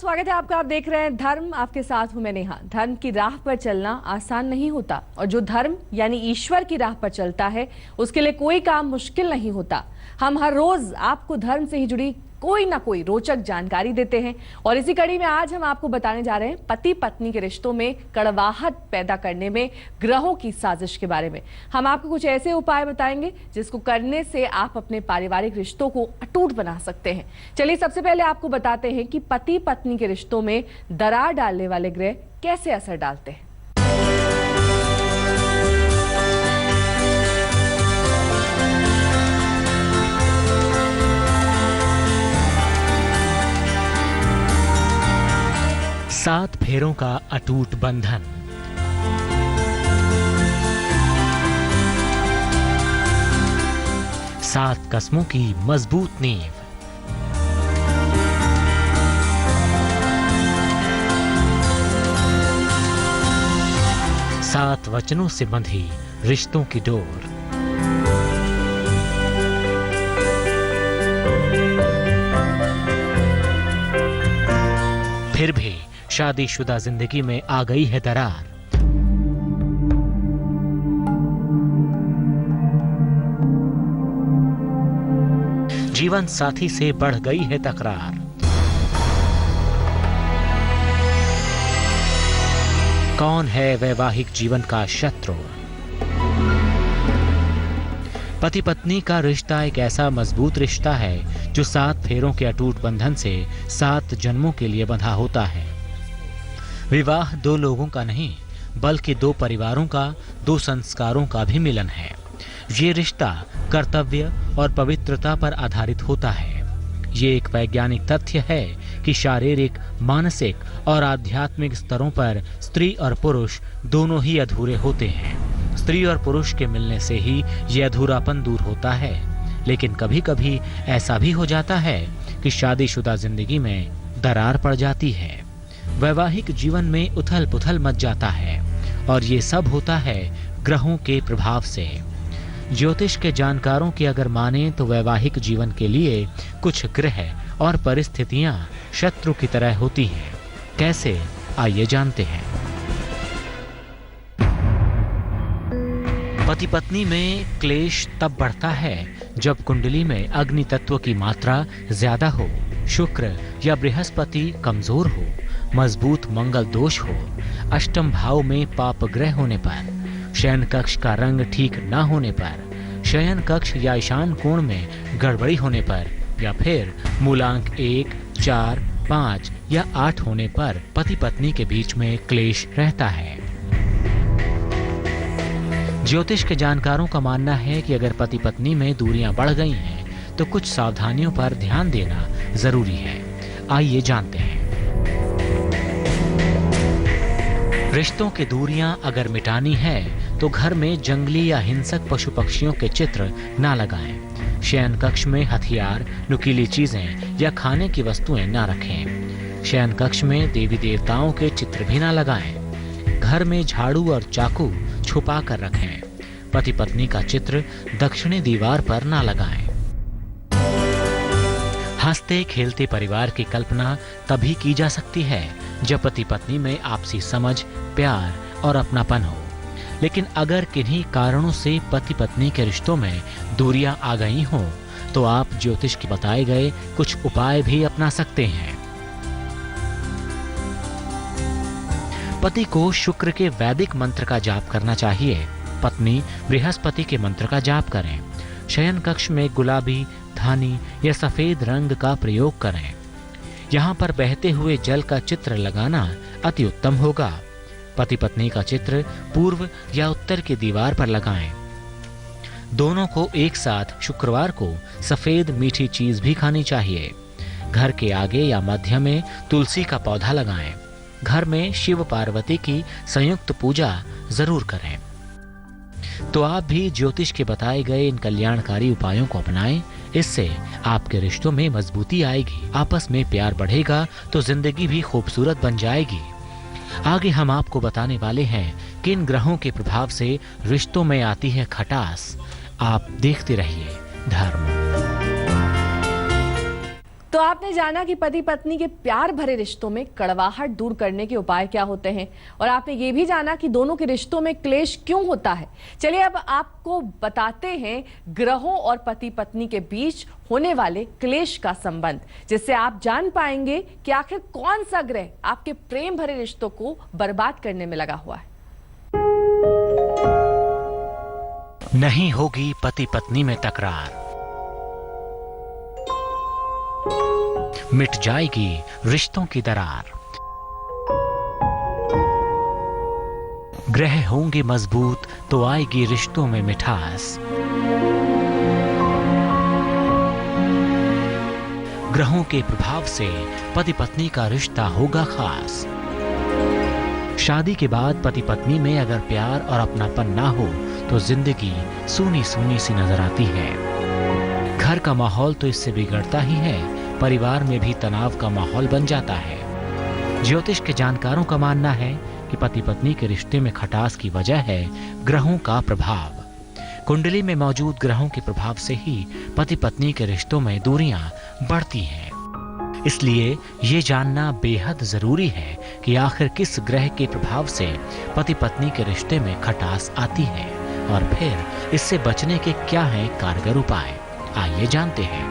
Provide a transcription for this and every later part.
स्वागत है आपका। आप देख रहे हैं धर्म, आपके साथ हूं मैं नेहा। धर्म की राह पर चलना आसान नहीं होता और जो धर्म यानी ईश्वर की राह पर चलता है उसके लिए कोई काम मुश्किल नहीं होता। हम हर रोज आपको धर्म से ही जुड़ी कोई ना कोई रोचक जानकारी देते हैं और इसी कड़ी में आज हम आपको बताने जा रहे हैं पति पत्नी के रिश्तों में कड़वाहट पैदा करने में ग्रहों की साजिश के बारे में। हम आपको कुछ ऐसे उपाय बताएंगे जिसको करने से आप अपने पारिवारिक रिश्तों को अटूट बना सकते हैं। चलिए सबसे पहले आपको बताते हैं कि पति पत्नी के रिश्तों में दरार डालने वाले ग्रह कैसे असर डालते हैं। सात फेरों का अटूट बंधन। सात कस्मों की मजबूत नींव। सात वचनों से बंधी रिश्तों की डोर। फिर भी शादीशुदा जिंदगी में आ गई है दरार। जीवन साथी से बढ़ गई है तकरार। कौन है वैवाहिक जीवन का शत्रु? पति पत्नी का रिश्ता एक ऐसा मजबूत रिश्ता है जो सात फेरों के अटूट बंधन से 7 जन्मों के लिए बंधा होता है। विवाह दो लोगों का नहीं बल्कि दो परिवारों का, दो संस्कारों का भी मिलन है। ये रिश्ता कर्तव्य और पवित्रता पर आधारित होता है। ये एक वैज्ञानिक तथ्य है कि शारीरिक, मानसिक और आध्यात्मिक स्तरों पर स्त्री और पुरुष दोनों ही अधूरे होते हैं। स्त्री और पुरुष के मिलने से ही ये अधूरापन दूर होता है। लेकिन कभी कभी ऐसा भी हो जाता है कि शादीशुदा जिंदगी में दरार पड़ जाती है। वैवाहिक जीवन में उथल पुथल मच जाता है और ये सब होता है ग्रहों के प्रभाव से। ज्योतिष के जानकारों की अगर माने तो वैवाहिक जीवन के लिए कुछ ग्रह और परिस्थितियां शत्रु की तरह होती हैं। कैसे, आइए जानते हैं। पति पत्नी में क्लेश तब बढ़ता है जब कुंडली में अग्नि तत्व की मात्रा ज्यादा हो, शुक्र या बृहस्पति कमजोर हो, मजबूत मंगल दोष हो, अष्टम भाव में पाप ग्रह होने पर, शयन कक्ष का रंग ठीक न होने पर, शयन कक्ष या ईशान कोण में गड़बड़ी होने पर या फिर मूलांक 1, 4, 5 या 8 होने पर पति पत्नी के बीच में क्लेश रहता है। ज्योतिष के जानकारों का मानना है कि अगर पति पत्नी में दूरियां बढ़ गई हैं तो कुछ सावधानियों पर ध्यान देना जरूरी है। आइए जानते हैं। रिश्तों की दूरियां अगर मिटानी है तो घर में जंगली या हिंसक पशु पक्षियों के चित्र ना लगाएं। शयन कक्ष में हथियार, नुकीली चीजें या खाने की वस्तुएं ना रखें। शयन कक्ष में देवी देवताओं के चित्र भी ना लगाएं। घर में झाड़ू और चाकू छुपा कर रखें। पति पत्नी का चित्र दक्षिणी दीवार पर ना लगाएं। हंसते खेलते परिवार की कल्पना तभी की जा सकती है जब पति पत्नी में आपसी समझ, प्यार और अपनापन हो। लेकिन अगर किन्हीं कारणों से पति पत्नी के रिश्तों में दूरियां आ गई हों तो आप ज्योतिष के बताए गए कुछ उपाय भी अपना सकते हैं। पति को शुक्र के वैदिक मंत्र का जाप करना चाहिए। पत्नी बृहस्पति के मंत्र का जाप करें। शयन कक्ष में गुलाबी, धानी या सफेद रंग का प्रयोग करें। यहाँ पर बहते हुए जल का चित्र लगाना अति उत्तम होगा। पति पत्नी का चित्र पूर्व या उत्तर की दीवार पर लगाएं। दोनों को एक साथ शुक्रवार को सफेद मीठी चीज भी खानी चाहिए। घर के आगे या मध्य में तुलसी का पौधा लगाएं। घर में शिव पार्वती की संयुक्त पूजा जरूर करें। तो आप भी ज्योतिष के बताए गए इन कल्याणकारी उपायों को अपनाएं। इससे आपके रिश्तों में मजबूती आएगी, आपस में प्यार बढ़ेगा तो जिंदगी भी खूबसूरत बन जाएगी। आगे हम आपको बताने वाले हैं किन ग्रहों के प्रभाव से रिश्तों में आती है खटास। आप देखते रहिए धर्म। तो आपने जाना कि पति पत्नी के प्यार भरे रिश्तों में कड़वाहट दूर करने के उपाय क्या होते हैं, और आपने ये भी जाना कि दोनों के रिश्तों में क्लेश क्यों होता है। चलिए अब आपको बताते हैं ग्रहों और पति पत्नी के बीच होने वाले क्लेश का संबंध, जिससे आप जान पाएंगे कि आखिर कौन सा ग्रह आपके प्रेम भरे रिश्तों को बर्बाद करने में लगा हुआ है। नहीं होगी पति पत्नी में तकरार, मिट जाएगी रिश्तों की दरार, ग्रह होंगे मजबूत तो आएगी रिश्तों में मिठास, ग्रहों के प्रभाव से पति पत्नी का रिश्ता होगा खास। शादी के बाद पति पत्नी में अगर प्यार और अपनापन ना हो तो जिंदगी सूनी सूनी सी नजर आती है। घर का माहौल तो इससे बिगड़ता ही है, परिवार में भी तनाव का माहौल बन जाता है। ज्योतिष के जानकारों का मानना है कि पति पत्नी के रिश्ते में खटास की वजह है ग्रहों का प्रभाव। कुंडली में मौजूद ग्रहों के प्रभाव से ही पति पत्नी के रिश्तों में दूरियां बढ़ती हैं। इसलिए ये जानना बेहद जरूरी है कि आखिर किस ग्रह के प्रभाव से पति पत्नी के रिश्ते में खटास आती है, और फिर इससे बचने के क्या हैं कारगर उपाय। आइए जानते हैं।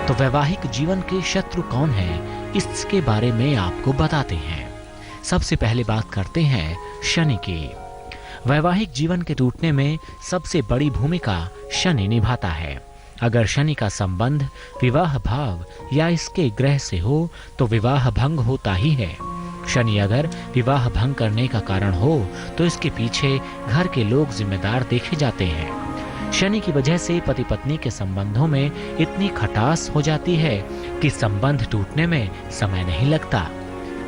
तो वैवाहिक जीवन के शत्रु कौन है, इसके बारे में आपको बताते हैं। सबसे पहले बात करते हैं शनि की। वैवाहिक जीवन के टूटने में सबसे बड़ी भूमिका शनि निभाता है। अगर शनि का संबंध विवाह भाव या इसके ग्रह से हो तो विवाह भंग होता ही है। शनि अगर विवाह भंग करने का कारण हो तो इसके पीछे घर के लोग जिम्मेदार देखे जाते हैं। शनि की वजह से पति पत्नी के संबंधों में इतनी खटास हो जाती है कि संबंध टूटने में समय नहीं लगता।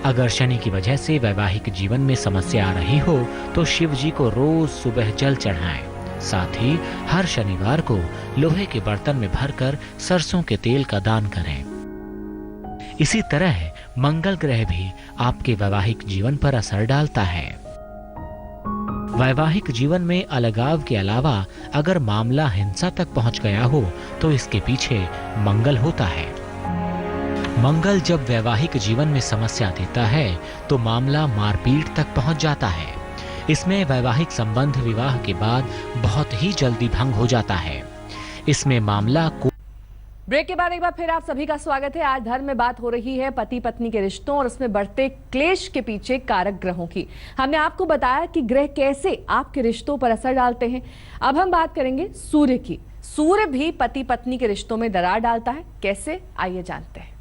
अगर शनि की वजह से वैवाहिक जीवन में समस्या आ रही हो तो शिव जी को रोज सुबह जल चढ़ाएं। साथ ही हर शनिवार को लोहे के बर्तन में भरकर सरसों के तेल का दान करें। इसी तरह मंगल ग्रह भी आपके वैवाहिक जीवन पर असर डालता है। वैवाहिक जीवन में अलगाव के अलावा अगर मामला हिंसा तक पहुंच गया हो तो इसके पीछे मंगल होता है। मंगल जब वैवाहिक जीवन में समस्या देता है तो मामला मारपीट तक पहुंच जाता है। इसमें वैवाहिक संबंध विवाह के बाद बहुत ही जल्दी भंग हो जाता है। इसमें मामला को ब्रेक के बाद एक बार फिर आप सभी का स्वागत है। आज धर्म में बात हो रही है पति पत्नी के रिश्तों और उसमें बढ़ते क्लेश के पीछे कारक ग्रहों की। हमने आपको बताया कि ग्रह कैसे आपके रिश्तों पर असर डालते हैं। अब हम बात करेंगे सूर्य की। सूर्य भी पति पत्नी के रिश्तों में दरार डालता है। कैसे, आइए जानते हैं।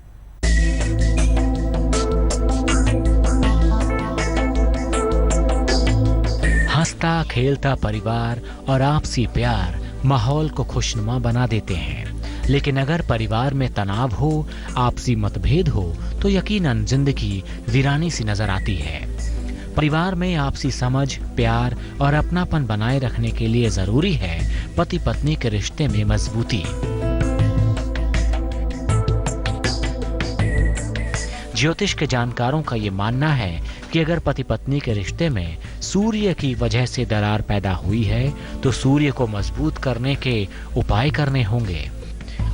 हंसता खेलता परिवार और आपसी प्यार माहौल को खुशनुमा बना देते हैं। लेकिन अगर परिवार में तनाव हो, आपसी मतभेद हो तो यकीनन जिंदगी वीरानी सी नजर आती है। परिवार में आपसी समझ, प्यार और अपनापन बनाए रखने के लिए जरूरी है पति पत्नी के रिश्ते में मजबूती। ज्योतिष के जानकारों का ये मानना है कि अगर पति पत्नी के रिश्ते में सूर्य की वजह से दरार पैदा हुई है तो सूर्य को मजबूत करने के उपाय करने होंगे।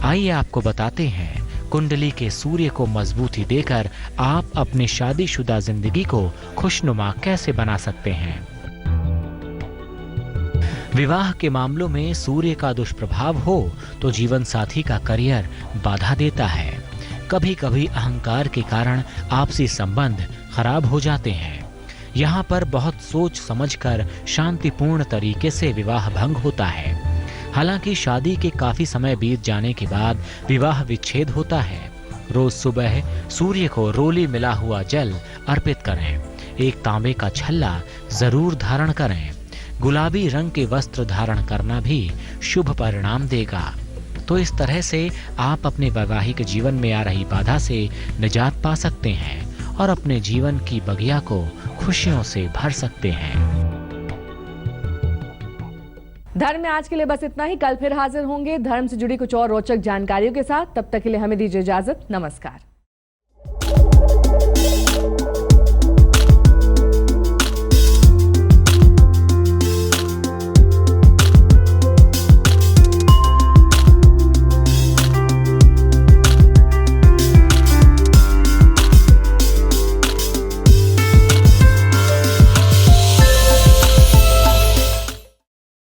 आइए आपको बताते हैं कुंडली के सूर्य को मजबूती देकर आप अपनी शादीशुदा जिंदगी को खुशनुमा कैसे बना सकते हैं। विवाह के मामलों में सूर्य का दुष्प्रभाव हो तो जीवन साथी का करियर बाधा देता है। कभी कभी अहंकार के कारण आपसी संबंध खराब हो जाते हैं। यहाँ पर बहुत सोच समझकर शांतिपूर्ण तरीके से विवाह भंग होता है। हालांकि शादी के काफी समय बीत जाने के बाद विवाह विच्छेद होता है। रोज सुबह सूर्य को रोली मिला हुआ जल अर्पित करें। एक तांबे का छल्ला जरूर धारण करें। गुलाबी रंग के वस्त्र धारण करना भी शुभ परिणाम देगा। तो इस तरह से आप अपने वैवाहिक जीवन में आ रही बाधा से निजात पा सकते हैं और अपने जीवन की बगिया को खुशियों से भर सकते हैं। धर्म में आज के लिए बस इतना ही। कल फिर हाजिर होंगे धर्म से जुड़ी कुछ और रोचक जानकारियों के साथ। तब तक के लिए हमें दीजिए इजाजत। नमस्कार।